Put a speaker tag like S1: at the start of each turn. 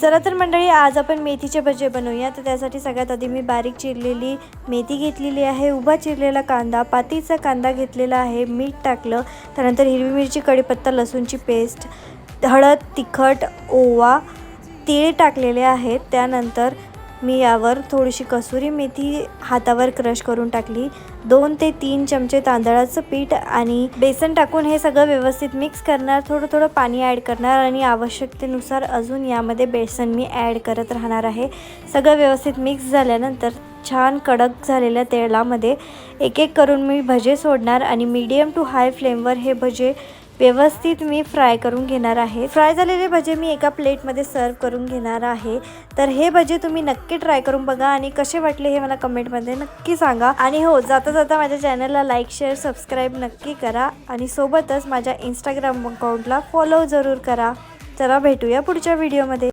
S1: चला तर मंडळी, आज आपण मेथीचे भजे बनवूया। तर त्यासाठी सगळ्यात आधी मी बारीक चिरलेली मेथी घेतलेली आहे, उभा चिरलेला कांदा, पातीचा कांदा घेतलेला आहे, मीठ टाकलं, त्यानंतर हिरवी मिरची, कढीपत्ता, लसूणची पेस्ट, हळद, तिखट, ओवा, तीळ टाकलेले आहेत। त्यानंतर मी यावर थोडीशी कसुरी मेथी हातावर क्रश करून टाकली, 2 ते 3 चमचे तांदळाचं पीठ आणि बेसन टाकून हे सगळं व्यवस्थित मिक्स करणार। थोडं पाणी ॲड करणार आणि आवश्यकतेनुसार अजून यामध्ये बेसन मी ॲड करत राहणार आहे। सगळं व्यवस्थित मिक्स झाल्यानंतर छान कडक झालेल्या तेलामध्ये एक एक करून मी भजे सोडणार आणि मीडियम टू हाय फ्लेमवर हे भजे व्यवस्थित मी फ्राय करून घेणार आहे। फ्राय झालेले भजे मी एका प्लेटमध्ये सर्व करून घेणार आहे। तर हे भजे तुम्ही नक्की ट्राय करून बघा आणि कसे वाटले हे मला कमेंटमध्ये नक्की सांगा। आणि हो, जाता जाता माझ्या चॅनलला लाईक, शेअर, सबस्क्राईब नक्की करा आणि सोबतच माझ्या इंस्टाग्राम अकाउंटला फॉलो जरूर करा। चला भेटूया पुढच्या व्हिडिओमध्ये।